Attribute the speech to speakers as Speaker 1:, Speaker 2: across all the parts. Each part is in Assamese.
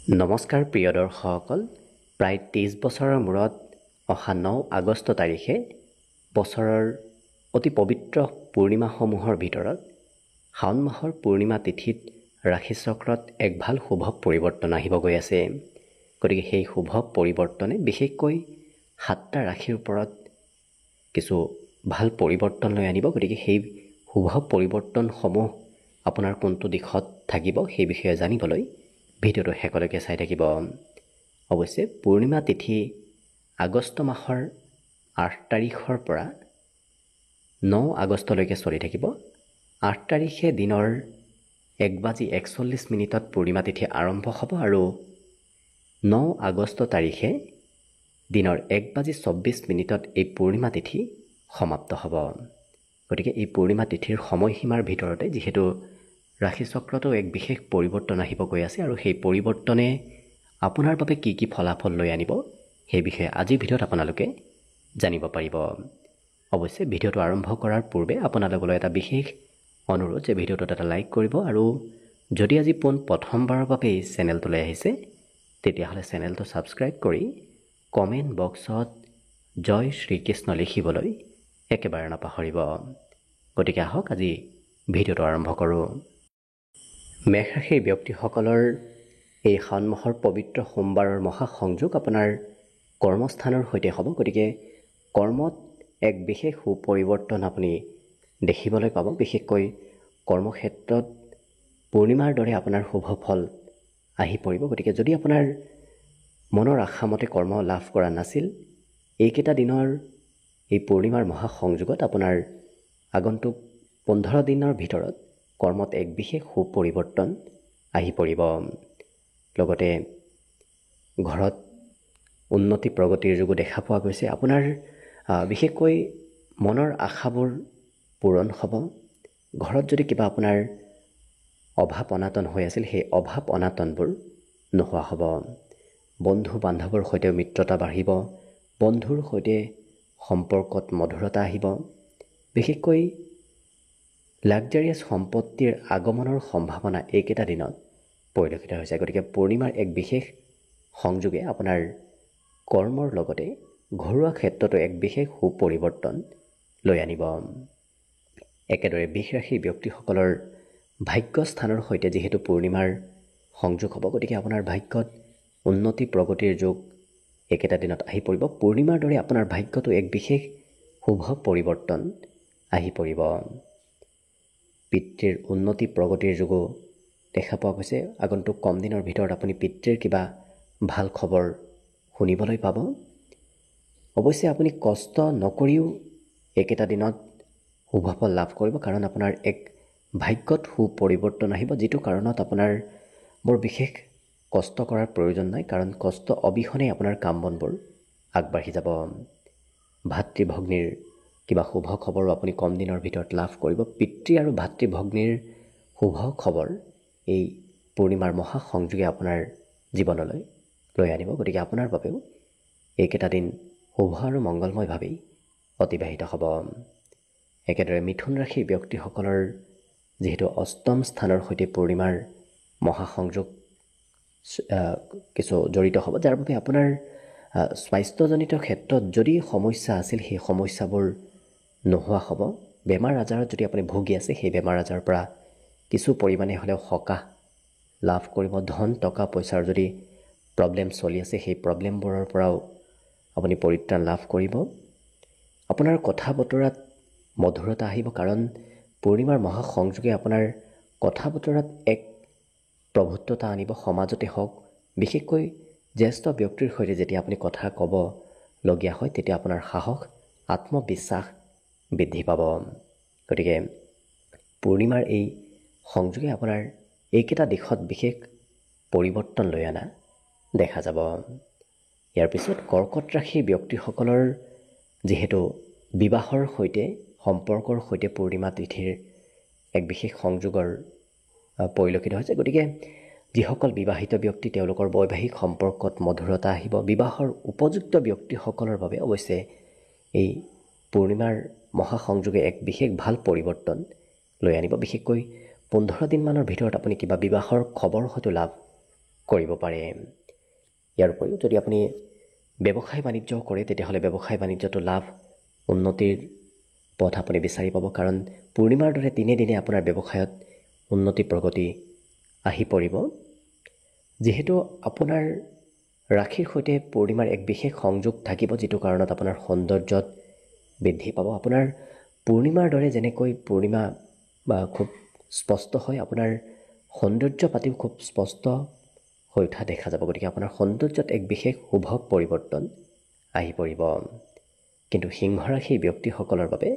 Speaker 1: নমস্কাৰ প্ৰিয় দৰ্শকসকল, প্ৰায় 23 বছৰৰ মূৰত অহা 9 আগষ্ট তাৰিখে বছৰৰ অতি পবিত্ৰ পূৰ্ণিমাসমূহৰ ভিতৰত শাওণ মাহৰ পূৰ্ণিমা তিথিত ৰাশি চক্ৰত এক ভাল শুভ পৰিৱৰ্তন আহিব গৈ আছে। গতিকে সেই শুভ পৰিৱৰ্তনে বিশেষকৈ 7টা ৰাশিৰ ওপৰত কিছু ভাল পৰিৱৰ্তন লৈ আনিব। গতিকে সেই শুভ পৰিৱৰ্তনসমূহ আপোনাৰ কোনটো দিশত থাকিব সেই বিষয়ে জানিবলৈ ভিডিঅ'টো শেষলৈকে চাই থাকিব। অৱশ্যে পূৰ্ণিমা তিথি আগষ্ট মাহৰ 8 তাৰিখৰ পৰা 9 আগষ্টলৈকে চলি থাকিব। 8 তাৰিখে দিনৰ 1:41 পূৰ্ণিমা তিথি আৰম্ভ হ'ব আৰু 9 আগষ্ট তাৰিখে দিনৰ 1:24 এই পূৰ্ণিমা তিথি সমাপ্ত হ'ব। গতিকে এই পূৰ্ণিমা তিথিৰ সময়সীমাৰ ভিতৰতে যিহেতু ৰাশিচক্ৰতো এক বিশেষ পৰিৱৰ্তন আহিব গৈ আছে আৰু সেই পৰিৱৰ্তনে আপোনাৰ বাবে কি কি ফলাফল লৈ আনিব সেই বিষয়ে আজিৰ ভিডিঅ'ত আপোনালোকে জানিব পাৰিব। অৱশ্যে ভিডিঅ'টো আৰম্ভ কৰাৰ পূৰ্বে আপোনালোকলৈ এটা বিশেষ অনুৰোধ যে ভিডিঅ'টোত এটা লাইক কৰিব আৰু যদি আজি প্ৰথমবাৰৰ বাবে এই চেনেলটোলৈ আহিছে তেতিয়াহ'লে চেনেলটো ছাবস্ক্ৰাইব কৰি কমেণ্ট বক্সত জয় শ্ৰীকৃষ্ণ লিখিবলৈ একেবাৰে নাপাহৰিব। গতিকে আহক আজি ভিডিঅ'টো আৰম্ভ কৰোঁ। মেষ ৰাশিৰ ব্যক্তিসকলৰ এই শাওণ মাহৰ পবিত্ৰ সোমবাৰৰ মহাসংযোগ আপোনাৰ কৰ্মস্থানৰ সৈতে হ'ব। গতিকে কৰ্মত এক বিশেষ সুপৰিৱৰ্তন আপুনি দেখিবলৈ পাব। বিশেষকৈ কৰ্মক্ষেত্ৰত পূৰ্ণিমাৰ দৰে আপোনাৰ শুভ ফল আহি পৰিব। গতিকে যদি আপোনাৰ মনৰ আশামতে কৰ্ম লাভ কৰা নাছিল, এইকেইটা দিনৰ এই পূৰ্ণিমাৰ মহাসংযোগত আপোনাৰ আগন্তুক 15 দিনৰ ভিতৰত কৰ্মত এক বিশেষ সুপৰিৱৰ্তন আহি পৰিব। লগতে ঘৰত উন্নতি প্ৰগতিৰ যোগো দেখা পোৱা গৈছে। আপোনাৰ বিশেষকৈ মনৰ আশাবোৰ পূৰণ হ'ব। ঘৰত যদি কিবা আপোনাৰ অভাৱ অনাটন হৈ আছিল সেই অভাৱ অনাটনবোৰ নোহোৱা হ'ব। বন্ধু বান্ধৱৰ সৈতে মিত্ৰতা বাঢ়িব। বন্ধুৰ সৈতে সম্পৰ্কত মধুৰতা আহিব। বিশেষকৈ লাক্সাৰিয়াছ সম্পত্তিৰ আগমনৰ সম্ভাৱনা এইকেইটা দিনত পৰিলক্ষিত হৈছে। গতিকে পূৰ্ণিমাৰ এক বিশেষ সংযোগে আপোনাৰ কৰ্মৰ লগতে ঘৰুৱা ক্ষেত্ৰতো এক বিশেষ সুপৰিৱৰ্তন লৈ আনিব। একেদৰে বৃষ ৰাশিৰ ব্যক্তিসকলৰ ভাগ্যস্থানৰ সৈতে যিহেতু পূৰ্ণিমাৰ সংযোগ হ'ব, গতিকে আপোনাৰ ভাগ্যত উন্নতি প্ৰগতিৰ যোগ একেটা দিনত আহি পৰিব। পূৰ্ণিমাৰ দৰে আপোনাৰ ভাগ্যতো এক বিশেষ শুভ পৰিৱৰ্তন আহি পৰিব। পিতৃৰ উন্নতি প্ৰগতিৰ যোগো দেখা পোৱা গৈছে। আগন্তুক কম দিনৰ ভিতৰত আপুনি পিতৃৰ কিবা ভাল খবৰ শুনিবলৈ পাব। অৱশ্যে আপুনি কষ্ট নকৰিও একেটা দিনত শুভ ফল লাভ কৰিব, কাৰণ আপোনাৰ এক ভাগ্যত সুপৰিৱৰ্তন আহিব, যিটো কাৰণত আপোনাৰ বৰ বিশেষ কষ্ট কৰাৰ প্ৰয়োজন নাই, কাৰণ কষ্ট অবিহনে আপোনাৰ কাম বনবোৰ আগবাঢ়ি যাব। ভাতৃ ভগ্নীৰ কিবা শুভ খবৰো আপুনি কম দিনৰ ভিতৰত লাভ কৰিব। পিতৃ আৰু ভাতৃ ভগ্নীৰ শুভ খবৰ এই পূৰ্ণিমাৰ মহাসংযোগে আপোনাৰ জীৱনলৈ লৈ আনিব। গতিকে আপোনাৰ বাবেও এইকেইটা দিন শুভ আৰু মংগলময়ভাৱেই অতিবাহিত হ'ব। একেদৰে মিথুন ৰাশিৰ ব্যক্তিসকলৰ যিহেতু অষ্টম স্থানৰ সৈতে পূৰ্ণিমাৰ মহাসংযোগ কিছু জড়িত হ'ব, যাৰ বাবে আপোনাৰ স্বাস্থ্যজনিত ক্ষেত্ৰত যদি সমস্যা আছিল সেই সমস্যাবোৰ নোহোৱা হ'ব। বেমাৰ আজাৰত যদি আপুনি ভুগি আছে সেই বেমাৰ আজাৰৰ পৰা কিছু পৰিমাণে হ'লেও সকাহ লাভ কৰিব। ধন টকা পইচাৰ যদি প্ৰব্লেম চলি আছে সেই প্ৰব্লেমবোৰৰ পৰাও আপুনি পৰিত্ৰাণ লাভ কৰিব। আপোনাৰ কথা বতৰাত মধুৰতা আহিব, কাৰণ পূৰ্ণিমাৰ মহাসংযোগে আপোনাৰ কথা বতৰাত এক প্ৰভুত্বতা আনিব। সমাজতে হওক, বিশেষকৈ জ্যেষ্ঠ ব্যক্তিৰ সৈতে যেতিয়া আপুনি কথা ক'বলগীয়া হয় তেতিয়া আপোনাৰ সাহস আত্মবিশ্বাস বৃদ্ধি পাব। গতিকে পূৰ্ণিমাৰ এই সংযোগে আপোনাৰ এইকেইটা দিশত বিশেষ পৰিৱৰ্তন লৈ অনা দেখা যাব। ইয়াৰ পিছত কৰ্কট ৰাশিৰ ব্যক্তিসকলৰ যিহেতু বিবাহৰ সৈতে সম্পৰ্কৰ সৈতে পূৰ্ণিমা তিথিৰ এক বিশেষ সংযোগৰ পৰিলক্ষিত হৈছে, গতিকে যিসকল বিবাহিত ব্যক্তি তেওঁলোকৰ বৈবাহিক সম্পৰ্কত মধুৰতা আহিব। বিবাহৰ উপযুক্ত ব্যক্তিসকলৰ বাবে অৱশ্যে এই পূৰ্ণিমাৰ মহাসংযোগে এক বিশেষ ভাল পৰিৱৰ্তন লৈ আনিব। বিশেষকৈ 15 দিনমানৰ ভিতৰত আপুনি কিবা বিবাহৰ খবৰ হয়তো লাভ কৰিব পাৰে। ইয়াৰ উপৰিও যদি আপুনি ব্যৱসায় বাণিজ্য কৰে তেতিয়াহ'লে ব্যৱসায় বাণিজ্যটো লাভ উন্নতিৰ পথ আপুনি বিচাৰি পাব, কাৰণ পূৰ্ণিমাৰ দৰে দিনে দিনে আপোনাৰ ব্যৱসায়ত উন্নতি প্ৰগতি আহি পৰিব। যিহেতু আপোনাৰ ৰাশিৰ সৈতে পূৰ্ণিমাৰ এক বিশেষ সংযোগ থাকিব, যিটো কাৰণত আপোনাৰ সৌন্দৰ্যত বৃদ্ধি পাব। আপোনাৰ পূৰ্ণিমাৰ দৰে যেনেকৈ পূৰ্ণিমা খুব স্পষ্ট হয়, আপোনাৰ সৌন্দৰ্য পাতিও খুব স্পষ্ট হৈ উঠা দেখা যাব। গতিকে আপোনাৰ সৌন্দৰ্যত এক বিশেষ শুভ পৰিৱৰ্তন আহি পৰিব। কিন্তু সিংহ ৰাশিৰ ব্যক্তিসকলৰ বাবে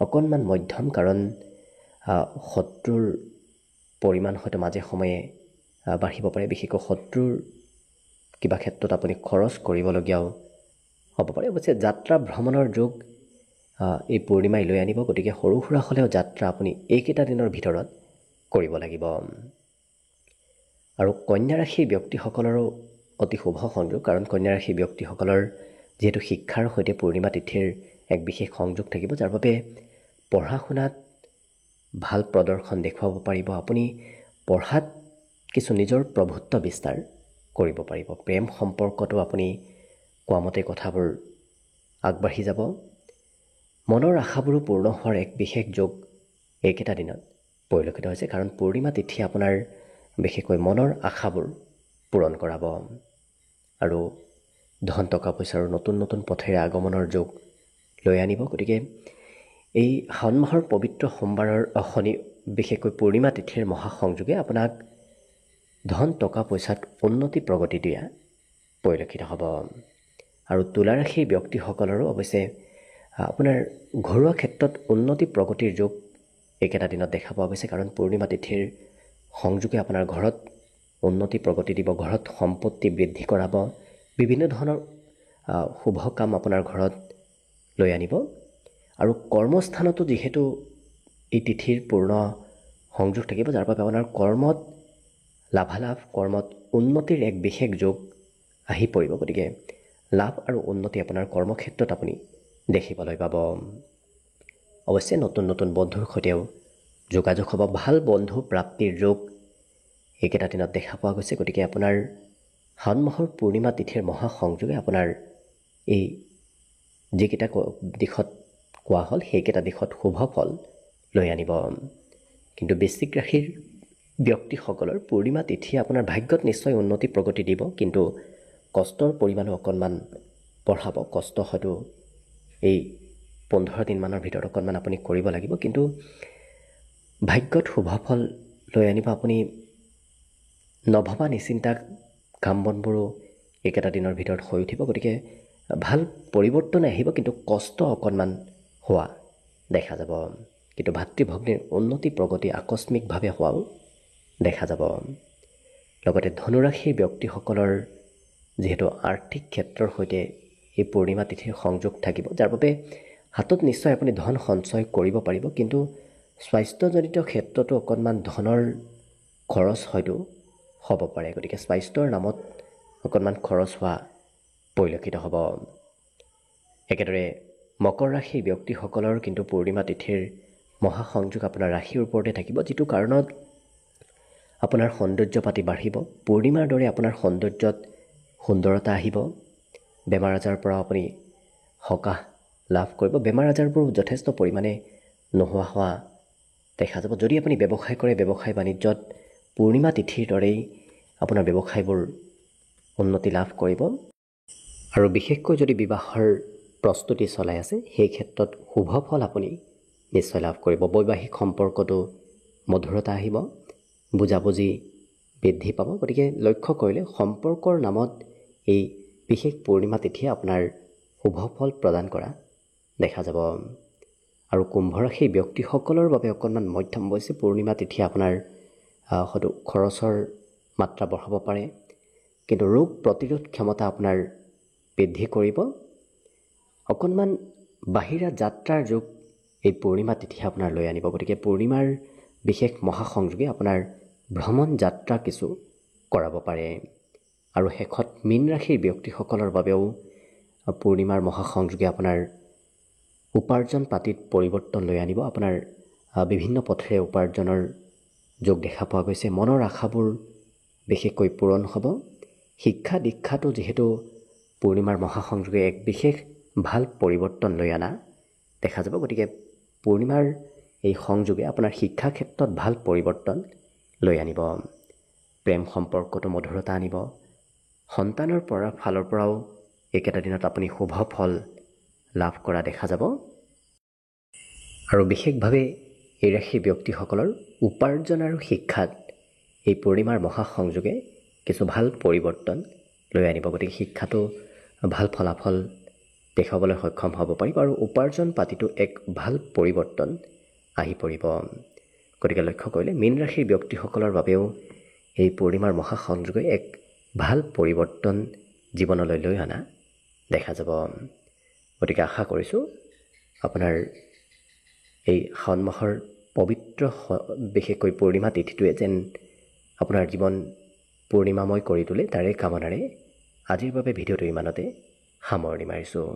Speaker 1: অকণমান মধ্যম, কাৰণ শত্ৰুৰ পৰিমাণ হয়তো মাজে সময়ে বাঢ়িব পাৰে। বিশেষকৈ শত্ৰুৰ কিবা ক্ষেত্ৰত আপুনি খৰচ কৰিবলগীয়াও হ'ব পাৰে। অৱশ্যে যাত্ৰা ভ্ৰমণৰ যোগ এই পূৰ্ণিমাই লৈ আনিব, গতিকে সৰু সুৰা হ'লেও যাত্ৰা আপুনি এইকেইটা দিনৰ ভিতৰত কৰিব লাগিব। আৰু কন্যা ৰাশিৰ ব্যক্তিসকলৰো অতি শুভ সংযোগ, কাৰণ কন্যা ৰাশিৰ ব্যক্তিসকলৰ যিহেতু শিক্ষাৰ সৈতে পূৰ্ণিমা তিথিৰ এক বিশেষ সংযোগ থাকিব, যাৰ বাবে পঢ়া শুনাত ভাল প্ৰদৰ্শন দেখুৱাব পাৰিব। আপুনি পঢ়াত কিছু নিজৰ প্ৰভুত্ব বিস্তাৰ কৰিব পাৰিব। প্ৰেম সম্পৰ্কতো আপুনি কোৱামতে কথাবোৰ আগবাঢ়ি যাব। মনৰ আশাবোৰো পূৰ্ণ হোৱাৰ এক বিশেষ যোগ এইকেইটা দিনত পৰিলক্ষিত হৈছে, কাৰণ পূৰ্ণিমা তিথি আপোনাৰ বিশেষকৈ মনৰ আশাবোৰ পূৰণ কৰাব। আৰু ধন টকা পইচাৰ নতুন নতুন পথেৰে আগমনৰ যোগ লৈ আনিব। গতিকে এই শাওণ মাহৰ পবিত্ৰ সোমবাৰৰ বিশেষকৈ পূৰ্ণিমা তিথিৰ মহাসংযোগে আপোনাক ধন টকা পইচাত উন্নতি প্ৰগতি দিয়া পৰিলক্ষিত হ'ব। আৰু তুলা ৰাশিৰ ব্যক্তিসকলৰো অৱশ্যে আপোনাৰ ঘৰুৱা ক্ষেত্ৰত উন্নতি প্ৰগতিৰ যোগ এইকেইটা দিনত দেখা পোৱা গৈছে, কাৰণ পূৰ্ণিমা তিথিৰ সংযোগে আপোনাৰ ঘৰত উন্নতি প্ৰগতি দিব, ঘৰত সম্পত্তি বৃদ্ধি কৰাব, বিভিন্ন ধৰণৰ শুভ কাম আপোনাৰ ঘৰত লৈ আনিব। আৰু কৰ্মস্থানতো যিহেতু এই তিথিৰ পূৰ্ণ সংযোগ থাকিব, যাৰ বাবে আপোনাৰ কৰ্মত লাভালাভ, কৰ্মত উন্নতিৰ এক বিশেষ যোগ আহি পৰিব। গতিকে লাভ আৰু উন্নতি আপোনাৰ কৰ্মক্ষেত্ৰত আপুনি দেখিবলৈ পাব। অৱশ্যে নতুন নতুন বন্ধুৰ সৈতেও যোগাযোগ হ'ব, ভাল বন্ধু প্ৰাপ্তিৰ যোগ এইকেইটা দিনত দেখা পোৱা গৈছে। গতিকে আপোনাৰ শাওণ মাহৰ পূৰ্ণিমা তিথিৰ মহাসংযোগে আপোনাৰ এই যিকেইটা দিশত কোৱা হ'ল সেইকেইটা দিশত শুভ ফল লৈ আনিব। কিন্তু বৃশ্চিক ৰাশিৰ ব্যক্তিসকলৰ পূৰ্ণিমা তিথি আপোনাৰ ভাগ্যত নিশ্চয় উন্নতি প্ৰগতি দিব, কিন্তু কষ্টৰ পৰিমাণো অকণমান বঢ়াব। কষ্ট হয়তো এই 15 দিনমানৰ ভিতৰত অকণমান আপুনি কৰিব লাগিব, কিন্তু ভাগ্যত শুভ ফল লৈ আনিব। আপুনি নভবা নিচিন্তা কাম বনবোৰো এইকেইটা দিনৰ ভিতৰত হৈ উঠিব। গতিকে ভাল পৰিৱৰ্তন আহিব, কিন্তু কষ্ট অকণমান হোৱা দেখা যাব। কিন্তু ভাতৃ ভগ্নীৰ উন্নতি প্ৰগতি আকস্মিকভাৱে হোৱাও দেখা যাব। লগতে ধনুৰাশিৰ ব্যক্তিসকলৰ যিহেতু আৰ্থিক ক্ষেত্ৰৰ সৈতে এই পূৰ্ণিমা তিথিৰ সংযোগ থাকিব, যাৰ বাবে হাতত নিশ্চয় আপুনি ধন সঞ্চয় কৰিব পাৰিব, কিন্তু স্বাস্থ্যজনিত ক্ষেত্ৰতো অকণমান ধনৰ খৰচ হয়তো হ'ব পাৰে। গতিকে স্বাস্থ্যৰ নামত অকণমান খৰচ হোৱা পৰিলক্ষিত হ'ব। একেদৰে মকৰ ৰাশিৰ ব্যক্তিসকলৰ কিন্তু পূৰ্ণিমা তিথিৰ মহাসংযোগ আপোনাৰ ৰাশিৰ ওপৰতে থাকিব, যিটো কাৰণত আপোনাৰ সৌন্দৰ্য পাতি বাঢ়িব। পূৰ্ণিমাৰ দৰে আপোনাৰ সৌন্দৰ্যত সুন্দৰতা আহিব। বেমাৰ আজাৰৰ পৰা আপুনি সকাহ লাভ কৰিব। বেমাৰ আজাৰবোৰ যথেষ্ট পৰিমাণে নোহোৱা হোৱা দেখা যাব। যদি আপুনি ব্যৱসায় কৰে, ব্যৱসায় বাণিজ্যত পূৰ্ণিমা তিথিৰ দৰেই আপোনাৰ ব্যৱসায়বোৰ উন্নতি লাভ কৰিব। আৰু বিশেষকৈ যদি বিবাহৰ প্ৰস্তুতি চলাই আছে, সেই ক্ষেত্ৰত শুভ ফল আপুনি নিশ্চয় লাভ কৰিব। বৈবাহিক সম্পৰ্কতো মধুৰতা আহিব, বুজাবুজি বৃদ্ধি পাব। গতিকে লক্ষ্য কৰিলে সম্পৰ্কৰ নামত এই বিশেষ পূৰ্ণিমা তিথিয়ে আপোনাৰ শুভ ফল প্ৰদান কৰা দেখা যাব। আৰু কুম্ভ ৰাশিৰ ব্যক্তিসকলৰ বাবে অকণমান মধ্যম অৱশ্যে পূৰ্ণিমা তিথিয়ে আপোনাৰ হয়তো খৰচৰ মাত্ৰা বঢ়াব পাৰে, কিন্তু ৰোগ প্ৰতিৰোধ ক্ষমতা আপোনাৰ বৃদ্ধি কৰিব। অকণমান বাহিৰা যাত্ৰাৰ যোগ এই পূৰ্ণিমা তিথিয়ে আপোনাৰ লৈ আনিব। গতিকে পূৰ্ণিমাৰ বিশেষ মহাসংযোগে আপোনাৰ ভ্ৰমণ যাত্ৰা কিছু কৰাব পাৰে। আৰু শেষত মীন ৰাশিৰ ব্যক্তিসকলৰ বাবেও পূৰ্ণিমাৰ মহাসংযোগে আপোনাৰ উপাৰ্জন পাতিত পৰিৱৰ্তন লৈ আনিব। আপোনাৰ বিভিন্ন পথেৰে উপাৰ্জনৰ যোগ দেখা পোৱা গৈছে। মনৰ আশাবোৰ বিশেষকৈ পূৰণ হ'ব। শিক্ষা দীক্ষাটো যিহেতু পূৰ্ণিমাৰ মহাসংযোগে এক বিশেষ ভাল পৰিৱৰ্তন লৈ অনা দেখা যাব, গতিকে পূৰ্ণিমাৰ এই সংযোগে আপোনাৰ শিক্ষা ক্ষেত্ৰত ভাল পৰিৱৰ্তন লৈ আনিব। প্ৰেম সম্পৰ্কটো মধুৰতা আনিব। সন্তানৰ ফালৰ পৰাও এইকেইটা দিনত আপুনি শুভ ফল লাভ কৰা দেখা যাব। আৰু বিশেষভাৱে এই ৰাশিৰ ব্যক্তিসকলৰ উপাৰ্জন আৰু শিক্ষাত এই পূৰ্ণিমাৰ মহাসংযোগে কিছু ভাল পৰিৱৰ্তন লৈ আনিব। গতিকে শিক্ষাটো ভাল ফলাফল দেখুৱাবলৈ সক্ষম হ'ব পাৰিব আৰু উপাৰ্জন পাতিটো এক ভাল পৰিৱৰ্তন আহি পৰিব। গতিকে লক্ষ্য কৰিলে মীন ৰাশিৰ ব্যক্তিসকলৰ বাবেও এই পূৰ্ণিমাৰ মহাসংযোগে এক ভাল পৰিৱৰ্তন জীৱনলৈ লৈ অনা দেখা যাব। গতিকে আশা কৰিছোঁ আপোনাৰ এই শাওণ মাহৰ পবিত্ৰ বিশেষকৈ পূৰ্ণিমা তিথিটোৱে যেন আপোনাৰ জীৱন পূৰ্ণিমাময় কৰি তোলে, তাৰে কামনাৰে আজিৰ বাবে ভিডিঅ'টো ইমানতে সামৰণি মাৰিছোঁ।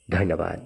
Speaker 1: ধন্যবাদ।